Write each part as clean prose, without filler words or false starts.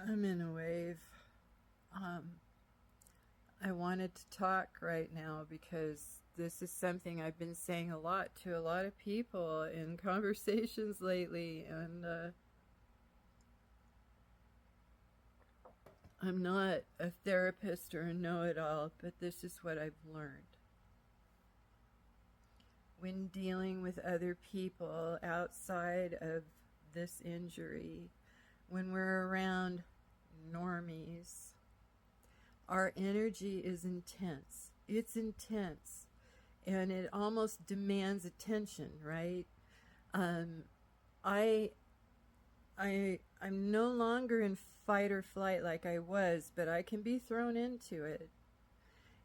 I'm in a wave. I wanted to talk right now because this is something I've been saying a lot to a lot of people in conversations lately, and I'm not a therapist or a know-it-all, but this is what I've learned. When dealing with other people outside of this injury, when we're around normies, our energy is intense. It's intense. And it almost demands attention, right? I I'm no longer in fight or flight like I was, but I can be thrown into it.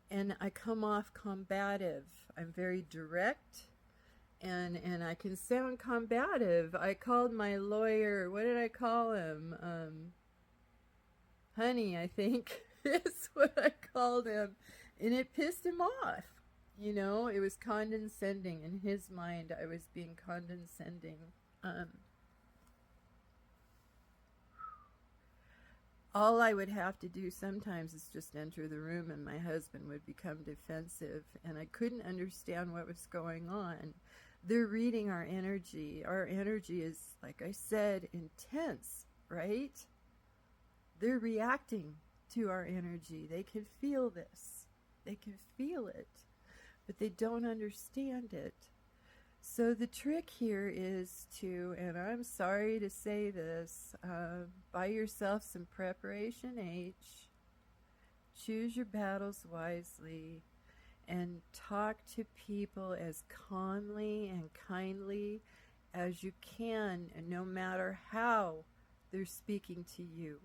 And I come off combative. I'm very direct, and I can sound combative. I called my lawyer, what did I call him? Honey, I think is what I called him. And it pissed him off. You know, it was condescending. In his mind, I was being condescending. All I would have to do sometimes is just enter the room and my husband would become defensive, and I couldn't understand what was going on. They're reading our energy. Our energy is, like I said, intense, right? They're reacting to our energy. They can feel this. They can feel it, but they don't understand it. So the trick here is to, and I'm sorry to say this, buy yourself some preparation H, choose your battles wisely, and talk to people as calmly and kindly as you can, and no matter how they're speaking to you.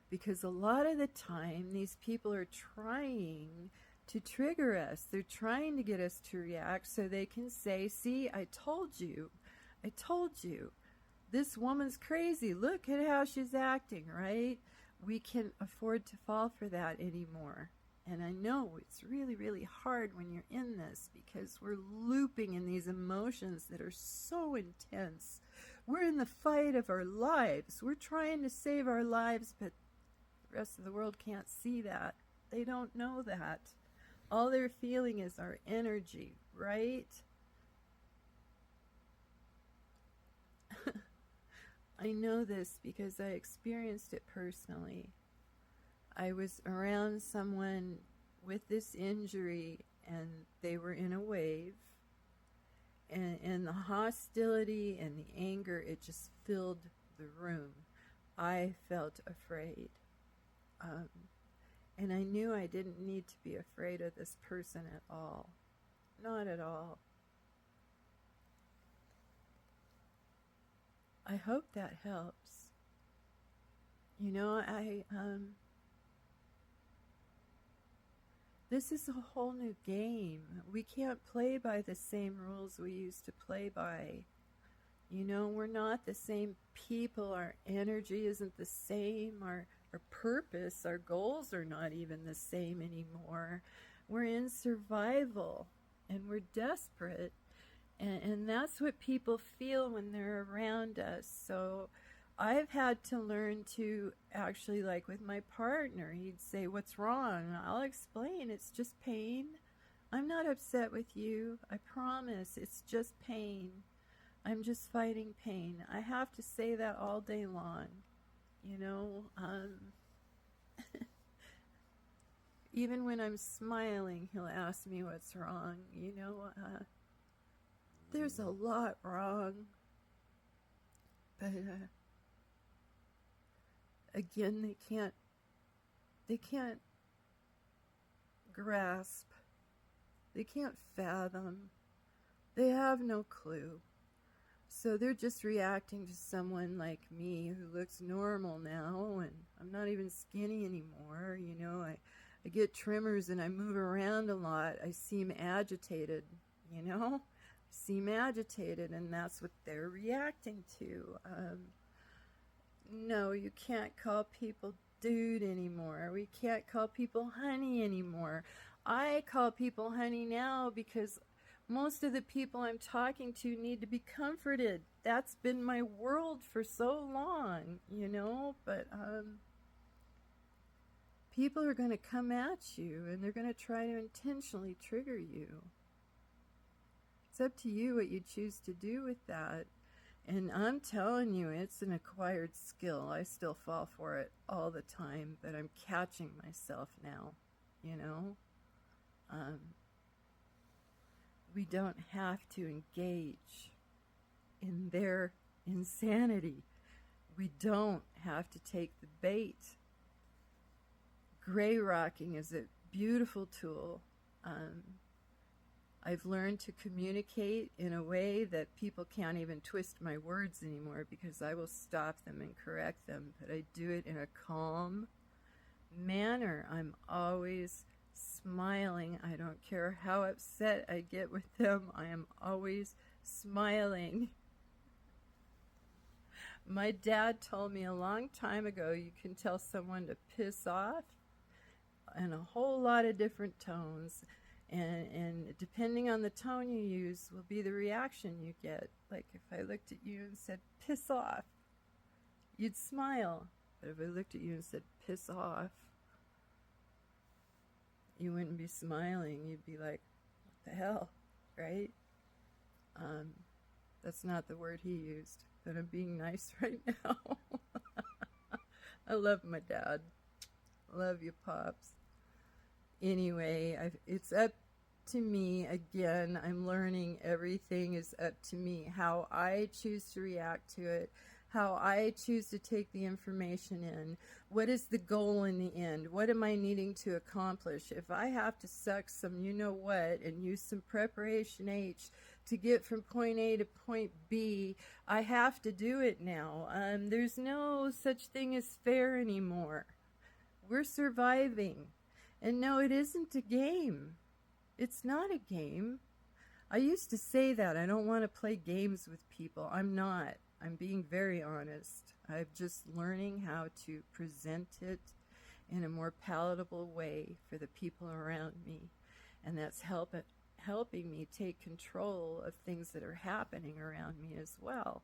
Because a lot of the time, these people are trying to trigger us. They're trying to get us to react so they can say, see, I told you. I told you. This woman's crazy. Look at how she's acting, right? We can't afford to fall for that anymore. And I know it's really, really hard when you're in this because we're looping in these emotions that are so intense. We're in the fight of our lives. We're trying to save our lives, but the rest of the world can't see that. They don't know that. All they're feeling is our energy, right? I know this because I experienced it personally. I was around someone with this injury and they were in a wave, and the hostility and the anger, it just filled the room. I felt afraid. And I knew I didn't need to be afraid of this person at all. Not at all. I hope that helps. You know, this is a whole new game. We can't play by the same rules we used to play by. You know, we're not the same people. Our energy isn't the same. Our purpose, our goals are not even the same anymore. We're in survival and we're desperate. And that's what people feel when they're around us. So I've had to learn to actually, like with my partner, he'd say, what's wrong? I'll explain. It's just pain. I'm not upset with you. I promise. It's just pain. I'm just fighting pain. I have to say that all day long. You know, even when I'm smiling, he'll ask me what's wrong. You know, there's a lot wrong. But again, they can't grasp. They can't fathom. They have no clue. So they're just reacting to someone like me who looks normal now, and I'm not even skinny anymore. You know, I get trimmers and I move around a lot. I seem agitated, you know? I seem agitated, and that's what they're reacting to. No, you can't call people dude anymore. We can't call people honey anymore. I call people honey now because Most of the people I'm talking to need to be comforted. That's been my world for so long, you know, but people are going to come at you and they're going to try to intentionally trigger you. It's up to you what you choose to do with that. And I'm telling you, it's an acquired skill. I still fall for it all the time, but I'm catching myself now, you know. We don't have to engage in their insanity. We don't have to take the bait. Gray rocking is a beautiful tool. I've learned to communicate in a way that people can't even twist my words anymore because I will stop them and correct them, but I do it in a calm manner. I'm always smiling. I don't care how upset I get with them. I am always smiling. My dad told me a long time ago, you can tell someone to piss off in a whole lot of different tones. And depending on the tone you use will be the reaction you get. Like if I looked at you and said, piss off, you'd smile. But if I looked at you and said, piss off, you wouldn't be smiling. You'd be like, what the hell, right? That's not the word he used, but I'm being nice right now. I love my dad. Love you, Pops. Anyway, it's up to me. Again, I'm learning. Everything is up to me. How I choose to react to it, how I choose to take the information in. What is the goal in the end? What am I needing to accomplish? If I have to suck some you-know-what and use some preparation H to get from point A to point B, I have to do it now. There's no such thing as fair anymore. We're surviving. And no, it isn't a game. It's not a game. I used to say that. I don't want to play games with people. I'm not. I'm being very honest. I'm just learning how to present it in a more palatable way for the people around me. And that's helping me take control of things that are happening around me as well.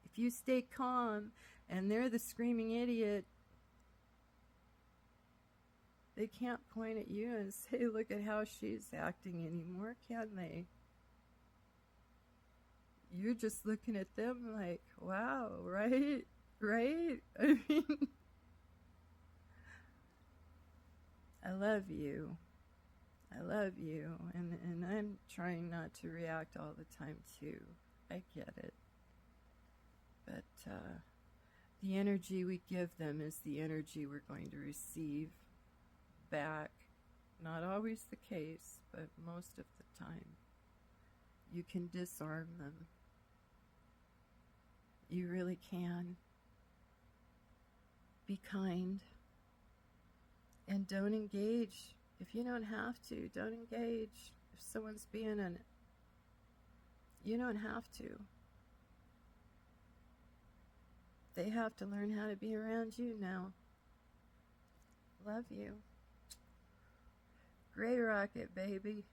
If you stay calm and they're the screaming idiot, they can't point at you and say, look at how she's acting anymore, can they? You're just looking at them like, wow, right? Right? I mean, I love you. I love you. And I'm trying not to react all the time, too. I get it. But the energy we give them is the energy we're going to receive back. Not always the case, but most of the time. You can disarm them. You really can. Be kind. And don't engage. If you don't have to, don't engage. If someone's being you don't have to. They have to learn how to be around you now. Love you. Gray rocket, baby.